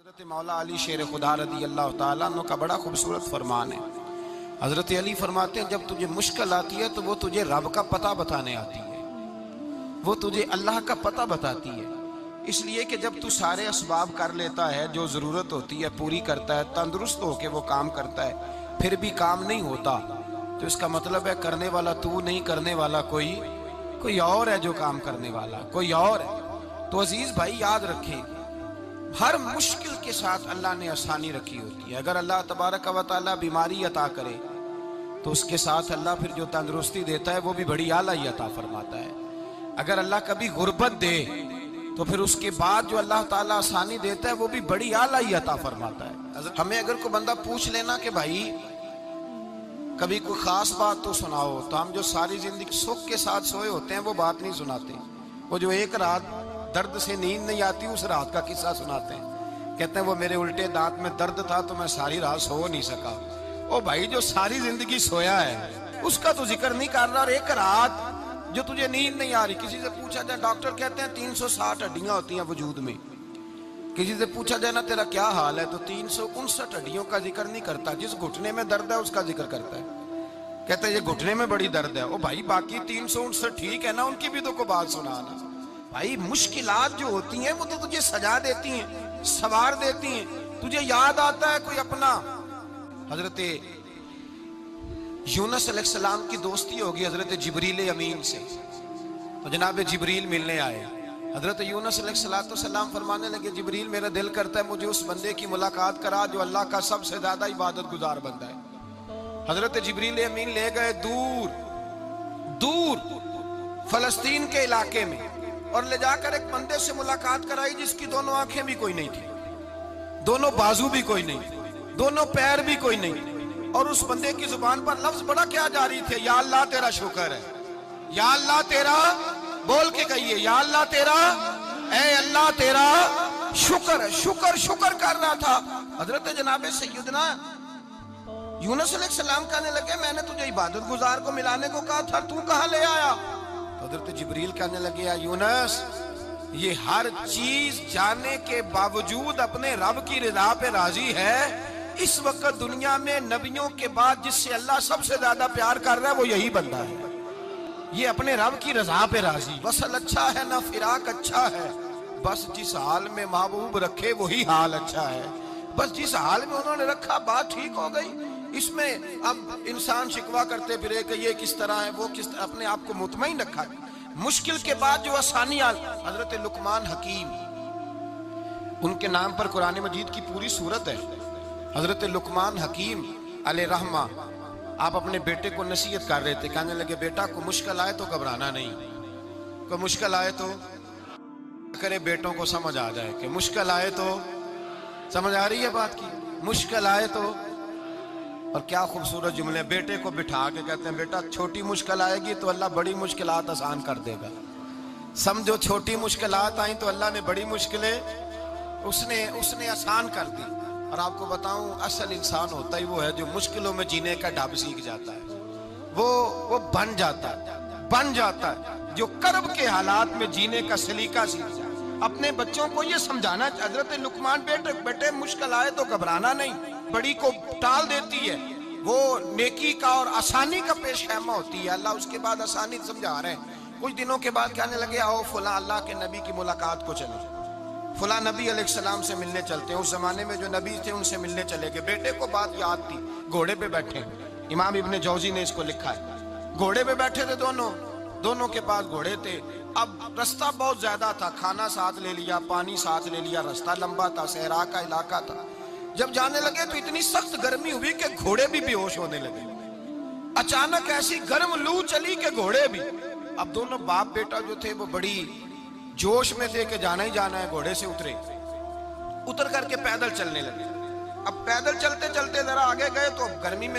حضرت مولا علی شیر خدا رضی اللہ تعالیٰ عنہ کا بڑا خوبصورت فرمان ہے۔ حضرت علی فرماتے ہیں جب تجھے مشکل آتی ہے تو وہ تجھے رب کا پتہ بتانے آتی ہے، وہ تجھے اللہ کا پتہ بتاتی ہے، اس لیے کہ جب تو سارے اسباب کر لیتا ہے، جو ضرورت ہوتی ہے پوری کرتا ہے، تندرست ہو کے وہ کام کرتا ہے، پھر بھی کام نہیں ہوتا، تو اس کا مطلب ہے کرنے والا تو نہیں، کرنے والا کوئی اور ہے جو کام کرنے والا، کوئی اور ہے۔ تو عزیز بھائی یاد رکھیں، ہر مشکل کے ساتھ اللہ نے آسانی رکھی ہوتی ہے۔ اگر اللہ تبارک و تعالیٰ بیماری عطا کرے تو اس کے ساتھ اللہ پھر جو تندرستی دیتا ہے وہ بھی بڑی اعلیٰ ہی عطا فرماتا ہے۔ اگر اللہ کبھی غربت دے تو پھر اس کے بعد جو اللہ تعالیٰ آسانی دیتا ہے وہ بھی بڑی اعلیٰ ہی عطا فرماتا ہے۔ ہمیں اگر کوئی بندہ پوچھ لینا کہ بھائی کبھی کوئی خاص بات تو سناؤ، تو ہم جو ساری زندگی سکھ کے ساتھ سوئے ہوتے ہیں وہ بات نہیں سناتے، وہ جو ایک رات درد سے نیند نہیں آتی اس رات کا قصہ سناتے ہیں، کہتے ہیں وہ میرے الٹے دانت میں درد تھا تو میں ساری رات سو نہیں سکا۔ او بھائی جو ساری زندگی سویا ہے اس کا تو ذکر نہیں کر رہا، اور ایک رات جو تجھے نیند نہیں آ رہی، کسی سے پوچھا جائے، ڈاکٹر کہتے ہیں 360 ہڈیاں ہوتی ہیں وجود میں، کسی سے پوچھا جائے نا تیرا کیا حال ہے تو 359 ہڈیوں کا ذکر نہیں کرتا، جس گھٹنے میں درد ہے اس کا ذکر کرتا ہے، کہتا ہے یہ گھٹنے میں بڑی درد ہے۔ او بھائی باقی 359 ٹھیک ہے نا، ان کی بھی تو کوئی بات سنانا۔ بھائی مشکلات جو ہوتی ہیں وہ تو تجھے سجا دیتی ہیں، سوار دیتی ہیں، تجھے یاد آتا ہے کوئی اپنا۔ حضرت یونس علیہ السلام کی دوستی ہوگی حضرت جبریل امین سے، تو جناب جبریل ملنے آئے، حضرت یونس علیہ السلام فرمانے لگے جبریل میرا دل کرتا ہے مجھے اس بندے کی ملاقات کرا جو اللہ کا سب سے زیادہ عبادت گزار بندہ ہے۔ حضرت جبریل امین لے گئے دور فلسطین کے علاقے میں، اور لے جا کر ایک بندے سے ملاقات کرائی جس کی دونوں آنکھیں بھی کوئی نہیں تھی، دونوں بازو بھی کوئی نہیں، دونوں پیر بھی کوئی نہیں، اور اس بندے کی زبان پر لفظ بڑا کیا جاری تھے، یا اللہ تیرا شکر ہے، یا اللہ تیرا، بول کے کہیے یا اللہ تیرا، اے اللہ تیرا شکر ہے، شکر کر رہا تھا۔ حضرت جناب سیدنا یونس علیہ السلام کہنے لگے میں نے تجھے عبادت گزار کو ملانے کو کہا تھا، تو کہاں لے آیا؟ حضرت جبریل کہنے لگے یا یونس یہ ہر چیز جانے کے باوجود اپنے رب کی رضا پہ راضی ہے، اس وقت دنیا میں نبیوں کے بعد جس سے اللہ سب سے زیادہ پیار کر رہا ہے وہ یہی بندہ ہے، یہ اپنے رب کی رضا پہ راضی، وصل اچھا ہے نہ فراق اچھا ہے، بس جس حال میں محبوب رکھے وہی حال اچھا ہے، بس جس حال میں انہوں نے رکھا بات ٹھیک ہو گئی۔ اس میں اب انسان شکوا کرتے پھرے کہ یہ کس طرح ہے وہ کس طرح، اپنے آپ کو مطمئن رکھا۔ مشکل کے بعد جو آسانی آئی، حضرت لقمان حکیم، ان کے نام پر قرآن مجید کی پوری سورت ہے۔ حضرت لقمان حکیم علیہ رحمہ آپ اپنے بیٹے کو نصیحت کر رہے تھے، کہنے لگے بیٹا کو مشکل آئے تو گھبرانا نہیں، کوئی مشکل آئے تو کرے بیٹوں کو سمجھ آ جائے کہ مشکل آئے تو، سمجھ آ رہی ہے بات کی، مشکل آئے تو، اور کیا خوبصورت جملے، بیٹے کو بٹھا کے کہتے ہیں بیٹا چھوٹی مشکل آئے گی تو اللہ بڑی مشکلات آسان کر دے گا، سمجھو چھوٹی مشکلات آئیں تو اللہ نے بڑی مشکلیں اس نے آسان کر دی۔ اور آپ کو بتاؤں اصل انسان ہوتا ہی وہ ہے جو مشکلوں میں جینے کا ڈھب سیکھ جاتا ہے، وہ بن جاتا ہے جو کرب کے حالات میں جینے کا سلیقہ سیکھ جاتا ہے۔ اپنے بچوں کو یہ سمجھانا، حضرت لقمان بیٹے مشکل آئے تو گھبرانا نہیں، بڑی کو ٹال دیتی ہے، وہ نیکی کا اور آسانی کا پیش خیمہ ہوتی ہے، اللہ اس کے بعد آسانی سمجھا رہے ہیں۔ کچھ دنوں کے بعد کہنے لگے آؤ فلاں اللہ کے نبی کی ملاقات کو چلے، فلاں نبی علیہ السلام سے ملنے چلتے ہیں۔ اس زمانے میں جو نبی تھے ان سے ملنے چلے گئے، بیٹے کو بات یاد تھی، گھوڑے پہ بیٹھے، امام ابن جوزی نے اس کو لکھا ہے، گھوڑے پہ بیٹھے تھے دونوں کے پاس گھوڑے تھے، اب رستہ بہت زیادہ تھا، کھانا ساتھ لے لیا، پانی ساتھ لے لیا، رستہ لمبا تھا، صحرا کا علاقہ تھا۔ جب جانے لگے تو اتنی سخت گرمی ہوئی کہ گھوڑے بھی بے ہوش ہونے لگے، اچانک ایسی گرم لو چلی کہ گھوڑے بھی، اب دونوں باپ بیٹا جو تھے وہ بڑی جوش میں تھے کہ جانا ہی جانا ہے، گھوڑے سے اتر کر کے پیدل چلنے لگے۔ اب پیدل چلتے چلتے ذرا آگے گئے تو اب گرمی میں